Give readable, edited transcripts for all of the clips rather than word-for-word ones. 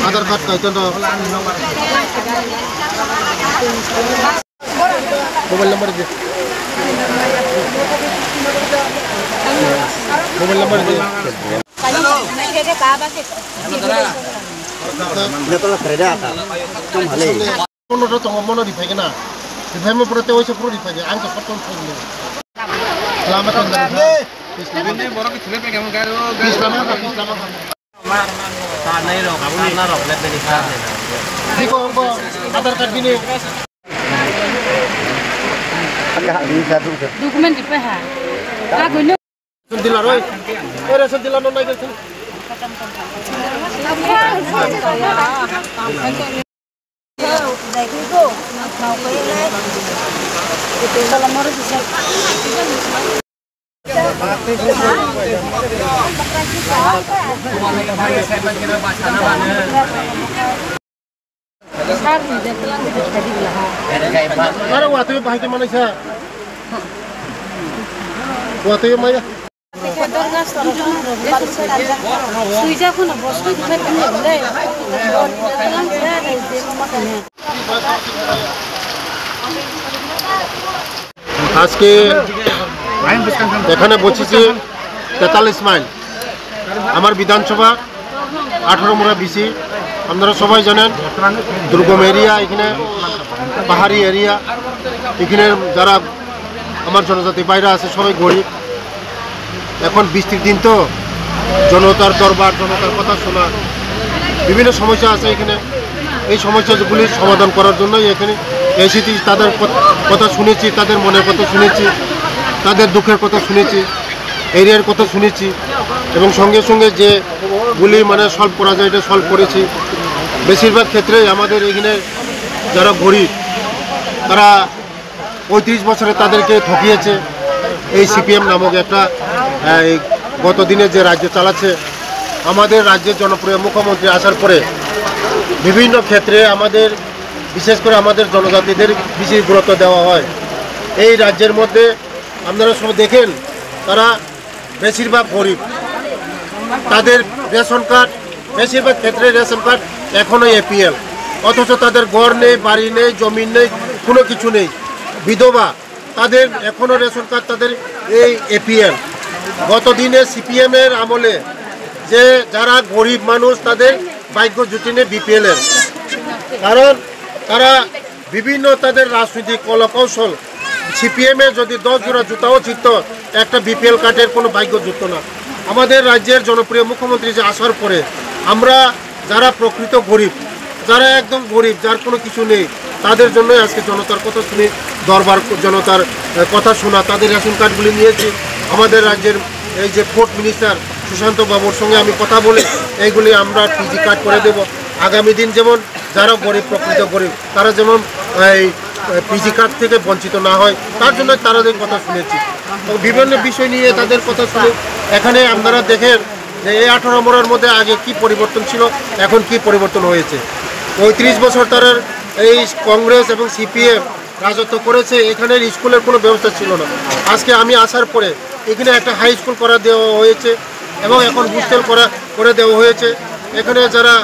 आधार card का इतना mobile number दे mobile number दे mono तो mono di pagi na di pagi mau prote wajib pro di pagi angka foto pagi selamat ini borok kecil pagi kamu karo selamat saat ini loh kamu ini naruh lihat dari sana di kau atar card ini dokumen di PH aku ini sentilan roy sentilan non naik Ada waktu yang bahagia mana sih? Waktu yang mana? আজকে এখানে বসেছি 43 mile আমার বিধানসভা 18 মুড়া BC আপনারা সবাই জানেন দুর্গম area এখানে পাহাড়ি এরিয়া এখানে যারা আমার জনজাতি বাইরে আছে সবাই গরিব এখন বৃষ্টির দিন তো জনতার দরবার জনতার কথা শোনা বিভিন্ন সমস্যা আছে এখানে এই সমস্যাগুলির সমাধান করার জন্যই এখানে এসেছি তাদের কথা শুনেছি তাদের মনের কথা শুনেছি তাদের দুঃখের কথা শুনেছি এরিয়ার কথা শুনেছি এবং সঙ্গে সঙ্গে যেগুলি মানে সলভ করা যায় এটা সলভ করেছি বেশিরভাগ ক্ষেত্রেই আমাদের এখানে যারা গরিব তারা 35 বছরে তাদেরকে ঠকিয়েছে এই সিপিএম নামক একটা গত দিনে যে রাজ্য চালাচ্ছে আমাদের রাজ্যের জনপ্রিয় মুখ্যমন্ত্রী আসার পরে বিভিন্ন ক্ষেত্রে আমাদের বিশেষ করে আমাদের জনজাতিদের বিশেষ গুরুত্ব দেওয়া হয় এই রাজ্যের মধ্যে আপনারা সব দেখেন তারা বেশিরভাগ গরিব তাদের রেশন কার্ড বেশিরভাগ ক্ষেত্রে রেশন কার্ড এখনো এপিএল অথচ তাদের ঘর নেই বাড়ি নেই জমি নেই কোনো কিছু নেই বিধবা তাদের এখনো রেশন কার্ড তাদের এই এপিএল গত দিনে সিপিএমের আমলে যে যারা গরিব মানুষ তাদের ভাগ্য জুটি নেই বিপিএলের কারণ তারা বিভিন্ন তাদের রাজনৈতিক কলাকৌশল সিপিএমে যদি 10 জোড়া জুতাও জিতত একটা বিপিএল কার্ডের কোনো ভাগ্য জুটত না আমাদের রাজ্যের জনপ্রিয় মুখ্যমন্ত্রী যে আসার পরে আমরা যারা প্রকৃত গরিব যারা একদম গরিব যার কোনো কিছু নেই তাদের জন্যই আজকে জনতার কথা শুনে দরবার জনতার কথা শোনা তাদের রেশন কার্ডগুলি নিয়েছি আমাদের রাজ্যের এই যে ফুড মিনিস্টার সুশান্ত বাবুর সঙ্গে আমি কথা বলে এইগুলি আমরা পিজি কার্ড করে দেব আগামী দিন যেমন যারা গরিব প্রকৃত গরিব তারা যেমন এই পিজি কার্ড থেকে বঞ্চিত না হয় তার জন্য তাদের কথা শুনেছি বিভিন্ন বিষয় নিয়ে তাদের কথা শুনে এখানে আপনারা দেখেন যে এই 18 মোড়ার মধ্যে আগে কি পরিবর্তন ছিল এখন কি পরিবর্তন হয়েছে 35 বছর তারা এই কংগ্রেস এবং সিপিএম রাজত্ব করেছে এখানের স্কুলের কোনো ব্যবস্থা ছিল না আজকে আমি আসার পরে এখানে একটা হাই স্কুল করা দেওয়া হয়েছে এবং এখন হোস্টেল করে দেওয়া হয়েছে এখানে যারা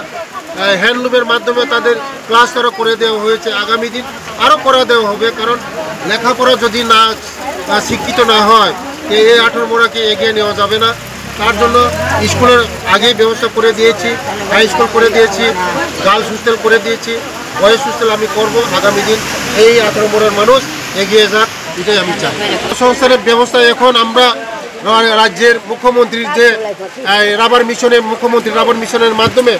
হ্যান্ডলুমের মাধ্যমে তাদের ক্লাস তারা করে দেওয়া হয়েছে আগামী দিন আরও করে দেওয়া হবে কারণ লেখাপড়া যদি না শিক্ষিত না হয় এই 18 মোড়াকে এগিয়ে নেওয়া যাবে না তার জন্য স্কুলের আগেই ব্যবস্থা করে দিয়েছি হাই স্কুল করে দিয়েছি গার্লস হোস্টেল করে দিয়েছি বয়েজ হোস্টেল আমি করব আগামী দিন এই 18 মোড়ার মানুষ এগিয়ে যাক এটাই আমি চাই সংস্থানের ব্যবস্থা এখন আমরা রাজ্যের মুখ্যমন্ত্রীর যে রাবার মিশনের মুখ্যমন্ত্রী রাবার মিশনের মাধ্যমে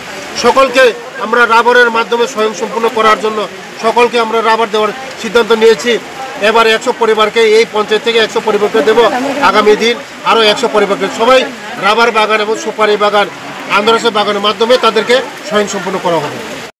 সকলকে আমরা রাবারের মাধ্যমে স্বয়ংসম্পূর্ণ করার জন্য সকলকে আমরা রাবার দেওয়ার সিদ্ধান্ত নিয়েছি এবার 100 পরিবারকে এই পঞ্চায়েত থেকে 100 পরিবারকে দেব আগামী দিন আরও 100 পরিবারকে সবাই রাবার বাগান এবং সুপারি বাগান আনারসের বাগানের মাধ্যমে তাদেরকে স্বয়ংসম্পূর্ণ করা হবে।